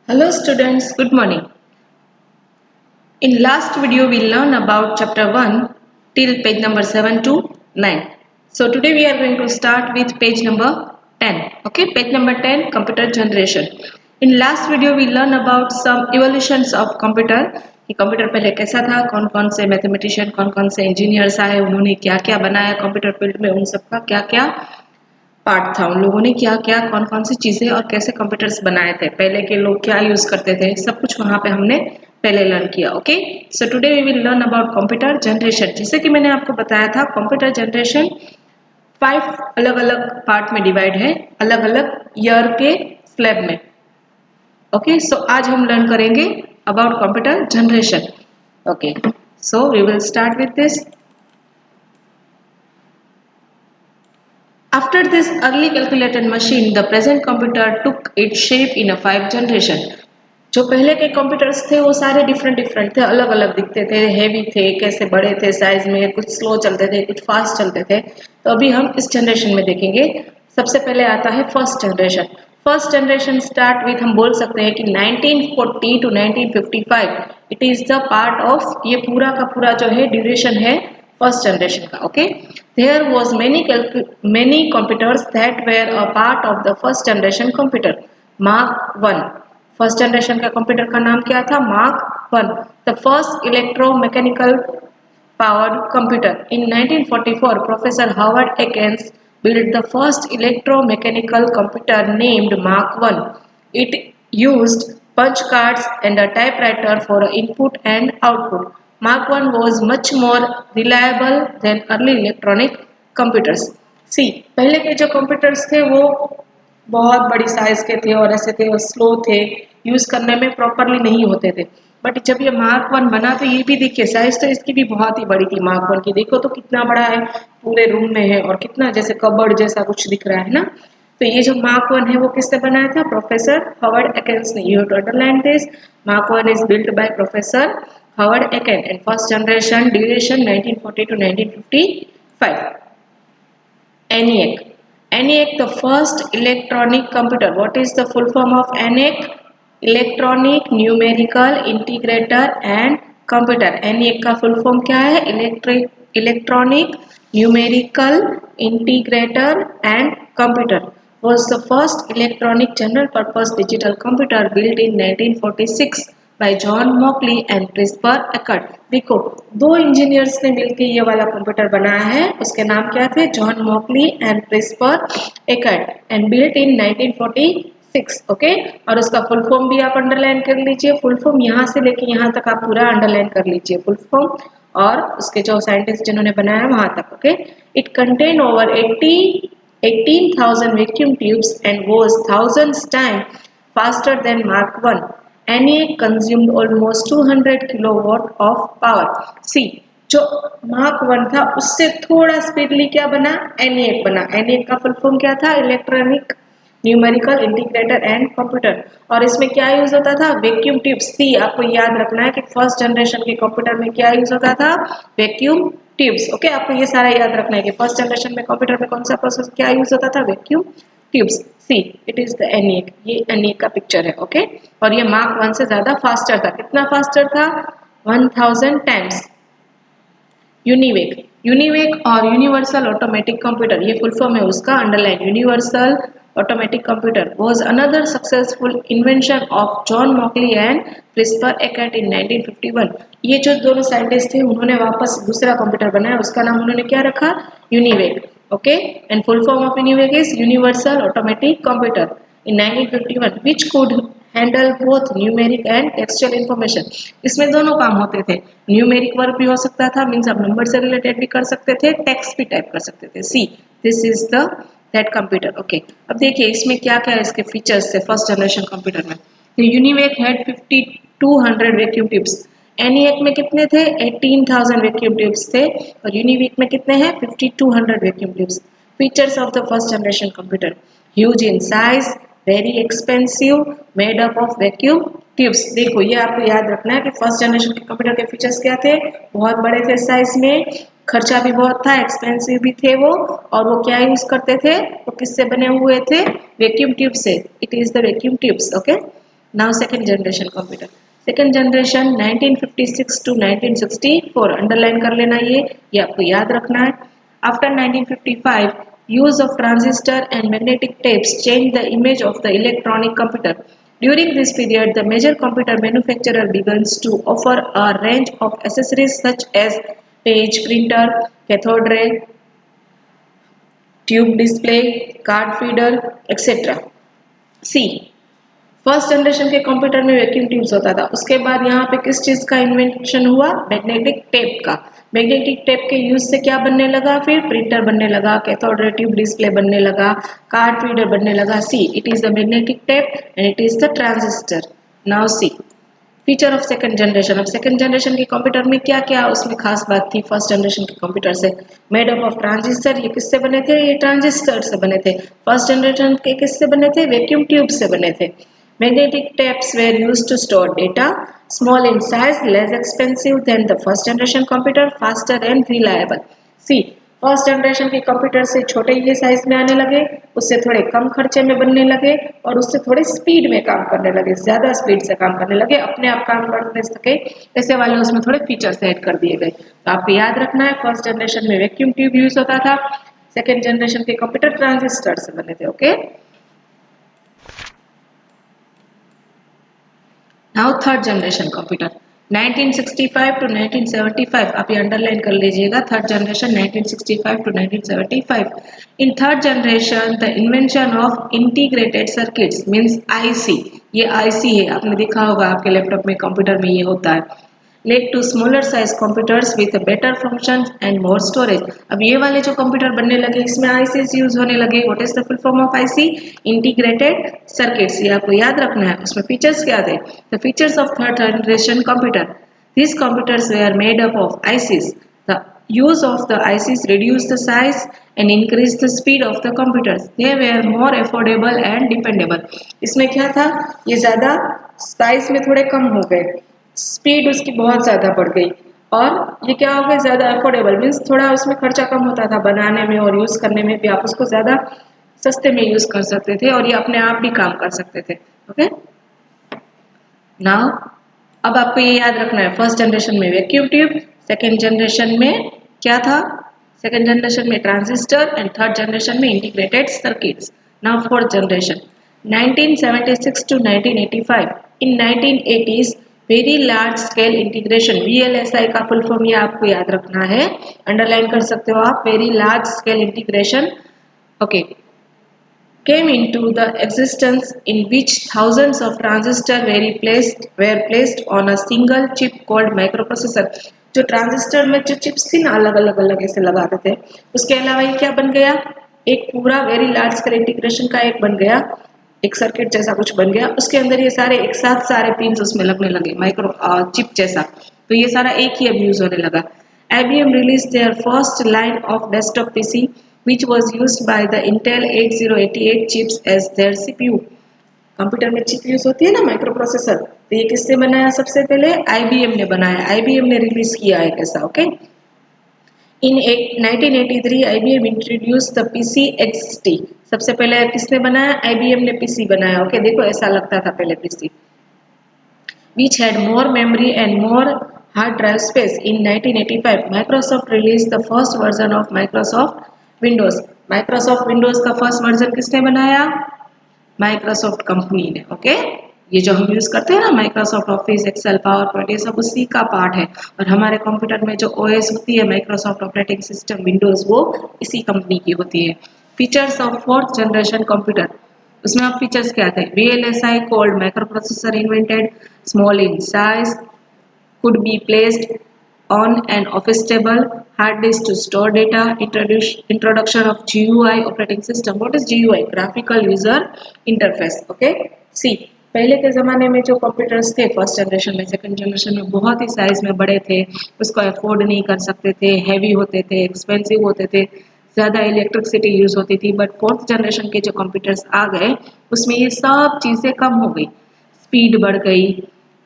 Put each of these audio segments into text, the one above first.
Hello students, good morning. In last video we learned about chapter 1 till page number 7 to 9. So today we are going to start with page number 10. Okay, page number 10 computer generation. In last video we learned about some evolutions of computer. कि computer पहले कैसा था, कौन कौन से mathematician, कौन कौन से इंजीनियर्स आए, उन्होंने क्या क्या बनाया कंप्यूटर फील्ड में, उन सबका क्या क्या पार्ट था, उन लोगों ने क्या क्या कौन कौन सी चीजें और कैसे कंप्यूटर्स बनाए थे, पहले के लोग क्या यूज करते थे, सब कुछ वहां पे हमने पहले लर्न किया. Okay, so today we will learn about computer generation. जैसे कि मैंने आपको बताया था, कंप्यूटर जनरेशन 5 अलग अलग पार्ट में डिवाइड है, अलग अलग ईयर के स्लैब में. ओके, सो आज हम लर्न करेंगे about computer generation. Okay, so we will start with this. After this early calculated machine, the present computer took its shape in a 5 generation. जो पहले के कंप्यूटर्स थे वो सारे डिफरेंट थे, अलग अलग दिखते थे, हेवी थे, कैसे बड़े थे साइज में, कुछ स्लो चलते थे, कुछ फास्ट चलते थे. तो अभी हम इस जनरेशन में देखेंगे. सबसे पहले आता है first generation. First generation start with, हम बोल सकते हैं कि 1940 to 1955 it is the part of, ये पूरा का पूरा जो है ड्यूरेशन है फर्स्ट जनरेशन का. Okay, there was many computers that were a part of the first generation computer. Mark 1, first generation का कंप्यूटर का नाम क्या था? Mark 1. The first electromechanical powered computer. In 1944, Professor Howard Akins built the first electromechanical computer named Mark 1. It used punch cards and a typewriter for input and output. Mark 1 was much more reliable than early electronic computers. See, पहले के जो computers थे वो बहुत बड़ी size के थे और ऐसे थे और स्लो थे, यूज करने में प्रॉपरली नहीं होते थे. बट जब ये मार्क 1 बना तो ये भी देखिए साइज तो इसकी भी बहुत ही बड़ी थी. मार्क 1 की देखो तो कितना बड़ा है, पूरे रूम में है और कितना जैसे कबर्ड जैसा कुछ दिख रहा है ना. तो ये जो मार्क 1 है वो किसने बनाया था? प्रोफेसर हावर्ड एकेंस ने. You have to underline this. Mark 1 is built by professor Howard Aiken and first generation duration 1940 to 1955. ENIAC. ENIAC, the first electronic computer. What is the full form of ENIAC? Electronic Numerical Integrator and Computer. ENIAC का full form क्या है? Electronic Numerical Integrator and Computer. Was the first electronic general purpose digital computer built in 1946 by John Mauchly and CRISPR Eckert. देखो, दो engineers ने मिलकर ये वाला computer बनाया है. उसके नाम क्या थे? John Mauchly and Presper Eckert, and built in 1946. Okay, और उसका फुल फॉर्म भी आप अंडरलाइन कर लीजिए. फुल फॉर्म यहाँ से लेके यहाँ तक आप पूरा अंडरलाइन कर लीजिए, फुल फॉर्म और उसके जो साइंटिस्ट जिन्होंने बनाया वहां तक. Okay, it contain over 18,000 vacuum tubes and was thousands times faster than Mark 1. ENIAC consumed almost 200 kilowatt of power. See, जो मार्क 1 था उससे थोड़ा स्पीडली क्या बना? ENIAC बना. ENIAC का फुल फॉर्म क्या था? Electronic numerical integrator and computer. और इसमें क्या यूज होता था? Vacuum tubes. सी, आपको याद रखना है कि फर्स्ट जनरेशन के कंप्यूटर में क्या यूज होता था? Vacuum tubes. ओके, आपको ये सारा याद रखना है कि फर्स्ट जनरेशन में कंप्यूटर में कौन सा प्रोसेस क्या यूज होता था? Vacuum tubes. See, it is the ENIAC. ये ENIAC का पिक्चर है. ओके, और ये मार्क 1 से ज्यादा फास्टर था. कितना फास्टर था? 1000 टाइम्स. यूनिवेक और यूनिवर्सल ऑटोमेटिक कंप्यूटर, ये फुल फॉर्म है उसका, underline. Universal automatic computer was another successful invention of John Mauchly and CRISPR Eckert in 1951. ये जो दोनों साइंटिस्ट थे उन्होंने वापस दूसरा कंप्यूटर बनाया, उसका नाम उन्होंने क्या रखा? UNIVAC. Okay, and full form of UNIVAC is universal automatic computer in 1951 which could handle both numeric and textual information. इसमें दोनों काम होते थे. न्यूमेरिक वर्क भी हो सकता था, मीन्स आप नंबर से रिलेटेड भी कर सकते थे, टेक्स्ट भी टाइप कर सकते थे. See, this is the that computer. Okay, अब देखिए इसमें क्या क्या इसके फीचर्स थे फर्स्ट जनरेशन कंप्यूटर में. UNIVAC had 5200 vacuum tubes. ENIAC में कितने थे? 18,000 वैक्यूम ट्यूब्स थे. और यूनिवेक में कितने हैं? 5200 vacuum tubes. Features of the first generation computer: huge in size, very expensive, made up of vacuum tubes. देखो, ये आपको याद रखना है कि फर्स्ट जनरेशन के कंप्यूटर के फीचर्स क्या थे? बहुत बड़े थे साइज में, खर्चा भी बहुत था, एक्सपेंसिव भी थे वो, और वो क्या यूज करते थे? वो किससे बने हुए थे? वैक्यूम ट्यूब से. It is the vacuum tubes. Okay, now second generation computer. Second generation 1956 to 1964, underline कर लेना, ये आपको याद रखना है। After 1955 use of transistor and magnetic tapes changed the image of the electronic computer. During this period, the major computer manufacturer begins to offer a range of accessories such as page printer, cathode ray, tube display, card feeder, etc. C. First generation के computer में vacuum tubes होता था, उसके बाद यहाँ पे किस चीज का इन्वेंशन हुआ? मैग्नेटिक टेप का। मैग्नेटिक टेप के यूज से क्या बनने लगा? फिर प्रिंटर बनने लगा, कैथोड रे ट्यूब डिस्प्ले बनने लगा, कार्ड फीडर बनने लगा। See, it is the magnetic tape and it is the transistor. Now see feature of second generation. अब सेकंड जनरेशन के कंप्यूटर में क्या क्या उसमें खास बात थी फर्स्ट जनरेशन के कंप्यूटर से? मेड अप ऑफ ट्रांजिस्टर, ये किससे बने थे? ये ट्रांजिस्टर से बने थे। फर्स्ट जनरेशन के किससे बने थे? वैक्यूम ट्यूब से बने थे। Magnetic tapes were used to store data, small in size, less expensive than the first generation computer, faster and reliable. See, first generation के कंप्यूटर से छोटे ये साइज में आने लगे, उससे थोड़े कम खर्चे में बनने लगे और उससे थोड़े स्पीड में काम करने लगे, ज्यादा स्पीड से काम करने लगे, अपने आप काम करने सके ऐसे वाले उसमें थोड़े फीचर्स ऐड कर दिए गए। तो आपको याद रखना है फर्स्ट जनरेशन में वैक्यूम ट्यूब यूज होता था, सेकेंड जनरेशन के कंप्यूटर ट्रांजिस्टर से बने थे। Okay, now third generation computer 1965 to 1975, आप ये अंडरलाइन कर लीजिएगा, third generation 1965 to 1975। In third generation the invention of integrated circuits means IC, ये आईसी है, आपने देखा होगा आपके लैपटॉप में कंप्यूटर में ये होता है, led to smaller size computers with better functions and more storage. अब ये वाले जो कंप्यूटर बनने लगे इसमें आईसी यूज होने लगे। What is the full form of IC? Integrated circuits, ये आपको याद रखना है। उसमें फीचर्स क्या थे? The features of third generation computer, these computers were made up of ICs. The use of the ICs reduced the size and increased the speed of the computers. They were more affordable and dependable. इसमें क्या था? ये ज़्यादा size में थोड़े कम हो गए, speed उसकी बहुत ज़्यादा बढ़ गई, और ये क्या हो गया? ज़्यादा अफोर्डेबल मीन्स थोड़ा उसमें खर्चा कम होता था बनाने में और यूज़ करने में भी, आप उसको ज़्यादा सस्ते में यूज़ कर सकते थे और ये अपने आप भी काम कर सकते थे। ओके, नाउ अब आपको ये याद रखना है फर्स्ट जनरेशन में वैक्यूम ट्यूब, सेकेंड जनरेशन में क्या था? सेकेंड जनरेशन में ट्रांजिस्टर एंड थर्ड जनरेशन में integrated circuits. Now fourth generation 1976 to 1985। In 1980s very large scale integration, VLSI का फुल फॉर्म ये आपको याद रखना है, अंडरलाइन कर सकते हो आप, very large scale integration. Okay, came into the existence in which thousands of transistors were placed on a single chip called microprocessor। जो ट्रांजिस्टर में जो चिप्स थी ना अलग अलग ऐसे लगाते थे, उसके अलावा ये क्या बन गया? एक पूरा वेरी लार्ज स्केल इंटीग्रेशन का एक बन गया, एक सर्किट जैसा कुछ बन गया, उसके अंदर ये सारे एक साथ सारे पिन्स उसमें लगने लगे माइक्रो चिप जैसा, तो ये सारा एक ही अब यूज होने लगा। IBM released their first line of desktop PC which was used by the Intel 8088 chips as their CPU। Computer में चिप यूज होती है ना, माइक्रो प्रोसेसर, तो ये किससे बनाया? सबसे पहले IBM ने बनाया, IBM ने रिलीज किया है ऐसा। Okay, in 1983 IBM introduce the PC XT। सबसे पहले किसने बनाया? IBM ने PC बनाया। ओके, देखो ऐसा लगता था पहले PC, which had more memory and more hard drive space। In 1985 Microsoft released the first version of Microsoft Windows। Microsoft Windows का फर्स्ट वर्जन किसने बनाया? माइक्रोसॉफ्ट कंपनी ने। ओके, ये जो हम यूज करते हैं ना Microsoft Office, Excel, PowerPoint, ये सब उसी का पार्ट है, और हमारे कंप्यूटर में जो OS होती है माइक्रोसॉफ्ट ऑपरेटिंग सिस्टम विंडोज, वो इसी कंपनी की होती है। Features of fourth generation computer, उसमें आप फीचर्स क्या थे? VLSI cold micro processor invented, small in size, could be placed on an office table, hard disk to store data, introduction of GUI operating system। What is GUI? Graphical user interface। Okay, see, पहले के ज़माने में जो computers थे first generation में, second generation में बहुत ही size में बड़े थे, उसको अफोर्ड नहीं कर सकते थे, हैवी होते थे, एक्सपेंसिव होते थे, ज़्यादा इलेक्ट्रिसिटी यूज होती थी। बट फोर्थ जनरेशन के जो कंप्यूटर्स आ गए उसमें ये सब चीज़ें कम हो गई, स्पीड बढ़ गई,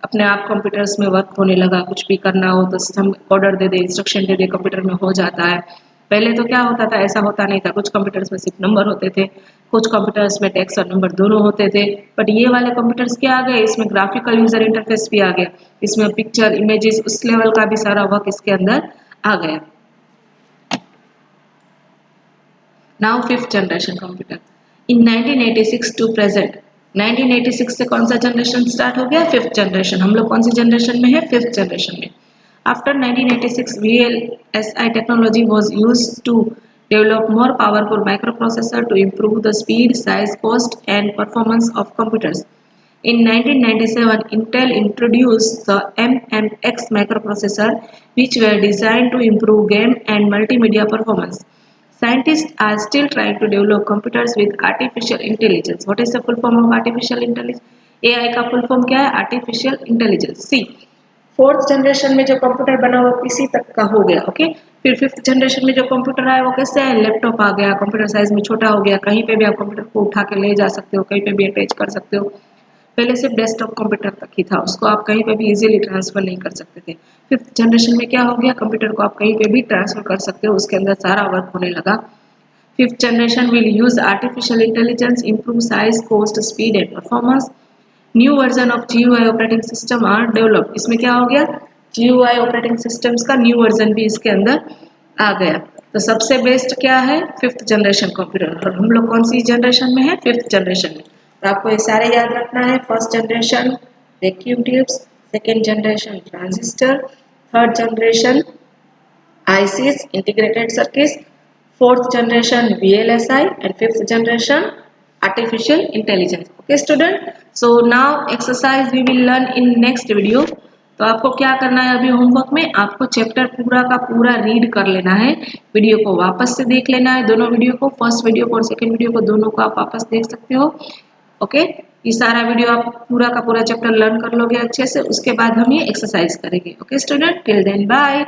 अपने आप कंप्यूटर्स में वर्क होने लगा, कुछ भी करना हो तो हम ऑर्डर दे दे, इंस्ट्रक्शन दे दे, कंप्यूटर में हो जाता है। पहले तो क्या होता था, ऐसा होता नहीं था। कुछ कंप्यूटर्स में सिर्फ नंबर होते थे, कुछ कंप्यूटर्स में टेक्स्ट और नंबर दोनों होते थे। बट ये वाले कंप्यूटर्स क्या आ गए, इसमें ग्राफिकल यूजर इंटरफेस भी आ गया, इसमें पिक्चर इमेजेस उस लेवल का भी सारा वर्क इसके अंदर आ गया। Now fifth generation computer in 1986 to present. 1986 से कौन सा जनरेशन स्टार्ट हो गया, फिफ्थ जनरेशन। हम लोग कौन सी जनरेशन में है, फिफ्थ जनरेशन में। After 1986 VLSI technology was used to develop more powerful microprocessor to improve the speed, size, cost and performance of computers. In 1997, Intel introduced the MMX microprocessor, which were designed to improve game and multimedia performance. Scientists are still trying to develop computers with artificial intelligence. What is the full form of artificial intelligence? AI का full form क्या है, artificial intelligence. C. Fourth generation में जो computer बना वो PC तक का हो गया, ओके। फिर फिफ्थ जनरेशन में जो कंप्यूटर आया वो कैसे है, लैपटॉप आ गया, कंप्यूटर साइज में छोटा हो गया, कहीं पे भी आप कंप्यूटर को उठा के ले जा सकते हो, कहीं पे भी अटैच कर सकते हो। पहले सिर्फ डेस्कटॉप कंप्यूटर तक ही था, उसको आप कहीं पे भी इजीली ट्रांसफर नहीं कर सकते थे। फिफ्थ जनरेशन में क्या हो गया, कंप्यूटर को आप कहीं पे भी ट्रांसफर कर सकते हो, उसके अंदर सारा वर्क होने लगा। Fifth generation will use artificial intelligence, improve size, cost, speed and performance. New version of GUI operating system are develop. इसमें क्या हो गया, GUI ऑपरेटिंग सिस्टम्स का न्यू वर्जन भी इसके अंदर आ गया। तो सबसे बेस्ट क्या है, फिफ्थ जनरेशन कंप्यूटर। और हम लोग कौन सी जनरेशन में है, फिफ्थ जनरेशन में। तो आपको ये सारे याद रखना है। First generation vacuum tubes, second generation transistor, third generation ICs integrated circuits, fourth generation VLSI and fifth generation artificial intelligence. Okay student, so now exercise we will learn in next video. तो आपको क्या करना है, अभी homework में आपको chapter पूरा का पूरा रीड कर लेना है, वीडियो को वापस से देख लेना है, दोनों वीडियो को, फर्स्ट वीडियो को और सेकंड वीडियो को, दोनों को आप वापस देख सकते हो। ओके, ये सारा वीडियो आप पूरा का पूरा चैप्टर लर्न कर लोगे अच्छे से, उसके बाद हम ये एक्सरसाइज करेंगे। Okay student, till then bye.